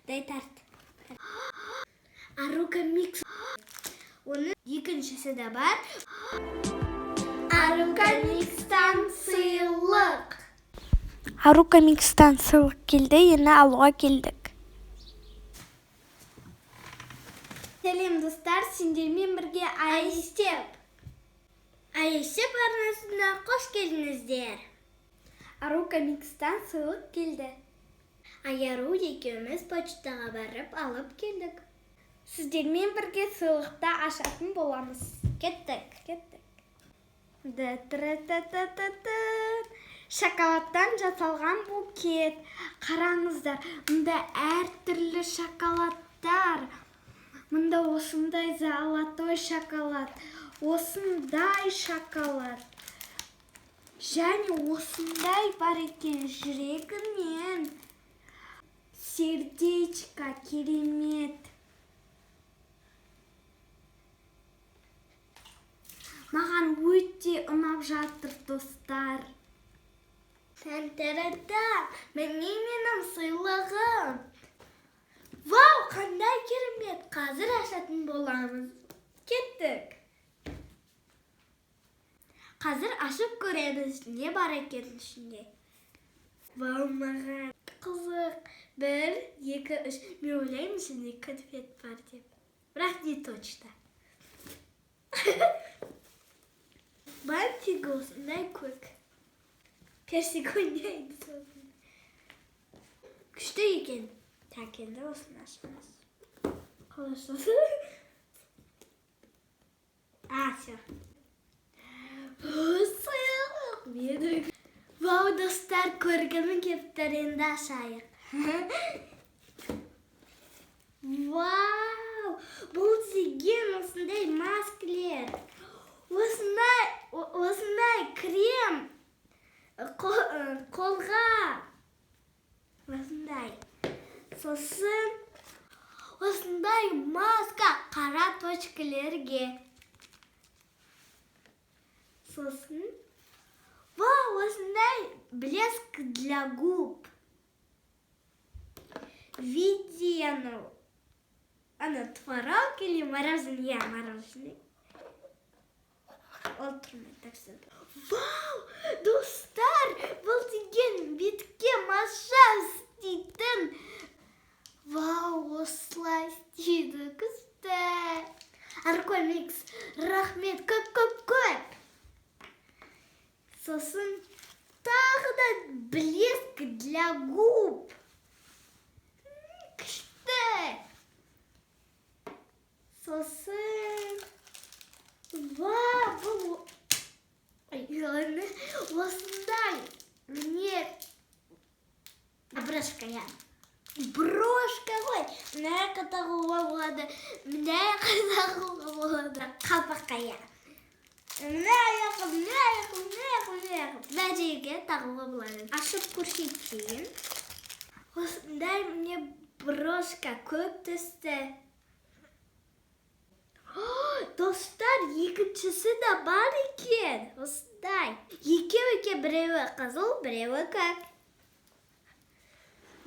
Дай тарт. Арука микс. Оның екіншісі де бар. Арука микстан сыйлық. Арука микстан сыйлық келді, ені алуға келдік. Сәлем достар, сендермен бірге Айстеп. Айстеп арнасына қош келдіңіздер. Арука микстан сыйлық келді. Айару екеуміз почтаға барып алып келдік. Сіздермен бірге сыйлықты ашатын боламыз. Кеттік. Шоколадтан жасалған букет. Қараңыздар, мұнда әртүрлі шоколадтар. Мұнда осындай золотой шоколад, осындай шоколад. Және осындай бар екен жүрегімен. Сердечко, керемет. Маған өте ұнап жатыр, достар. Тән-тәрәдә, міне менің сыйлығым. Вау, қандай керемет. Қазір ашатын боламыз. Кеттік. Қазір ашып көреміз, не бар екен ішінде. Вау, маған қызық. 1, 2, 3. Мен ойлаймын, ішінде конфет бар деп. Бірақ не точно. Бантик осындай көк. Персик ойнайды сосын. Күшті екен. Так, енді осыны ашамыз. Қалашасы. Все. Сыйлық. Менің. Вау, достар, көргімі кептір, енді ашайық. Вау, бұл деген осындай маскілер. Осындай крем қолға. Осындай. Сосын осындай маска қара точкілерге. Сосын вау, осындай блеск для губ. Видео. Она творог или мороженое? Мороженое. Отырмай, так что. Вау, достар, бұл деген бетке массаж істейтін. Вау, осылай істейді, күшті. Арука микс, рахмет, көп. Сосын тағы да блеск для губ. Күшті. Сосын вау, бұл осындай міне брошка ғой. Мына тағуға болады, қалпаққа. Мына жерге тағуға болады. Ашып көрсетейін. Осындай міне брошка көк түсті. Достар, екіншісі де бар екен. Осындай. Екеуі біреуі қызыл, біреуі көк.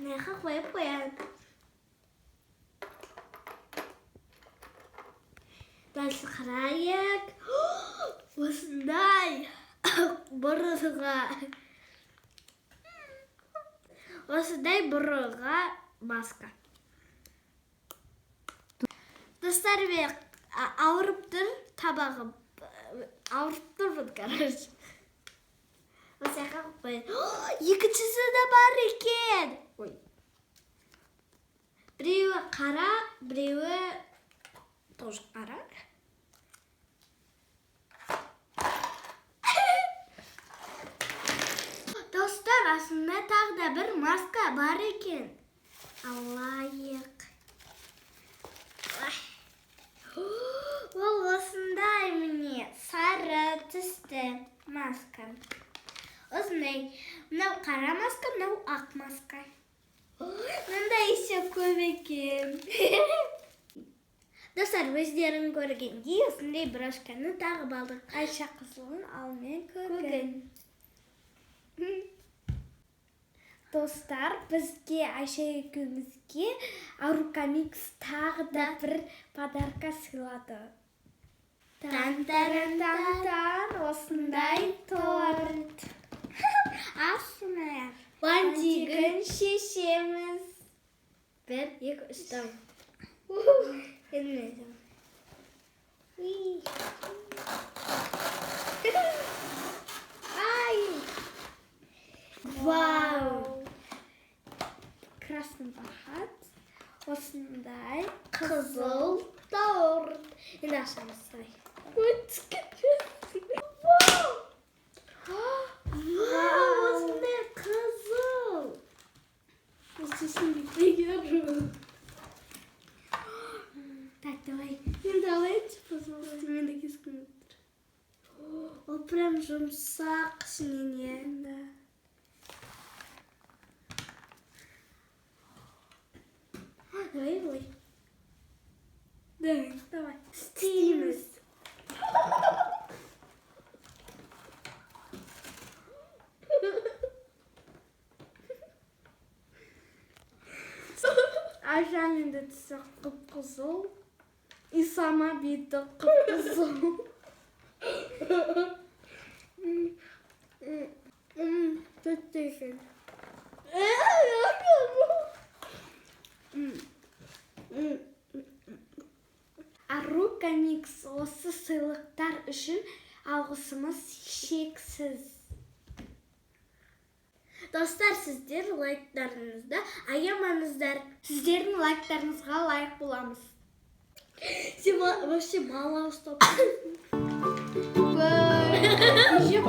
Неға қойып қояды. Дәлсі қарайық. Осындай. Бұрыға. Осындай бұрыға маска. Достар, ауырып тұр табағым. Ауырып тұрмын, короче. Осыға қойып. Екіншісі де бар екен. Біреуі қара, біреуі тоже қара. Достар, асында тағы да бір маска бар екен. Алайық. Ол осындай міне сары түсті маска. Осындай. Мынау қара маска, мынау ақ маска. Мында еще көп екен. Достар, өздерің көргендей осындай брошканы тағып алдық. Айша қызылын, ал мен көгін. Достар, бізге Айша екеумізге Арука Микс тағы да бір подарка сыйлады. Тан-таран-тан-тан, осындай торт. Асынар. Бантигін шешеміз. 1, 2, 3, там. Елмейді. Ай! Вау! Красный бархат. Осындай қызыл торт. Енді ашамыз. Вау! Осындай қызыл. Осысын бігеру. Так, давай. Давайте, пожалуйста, менде кескін отыр. Ол прям жұмсақ ішінен. Да. Давай. Давай. Істейміз. Айшаның да түсі қып-қызыл. И сама беті қып-қызыл. Тәтті екен. Арука Микс осы сыйлықтар үшін алғысымыз шексіз. Достар, сіздер лайктарыңызды аямаңыздар. Сіздердің лайктарыңызға лайық боламыз. Сен вообще мало что. Еще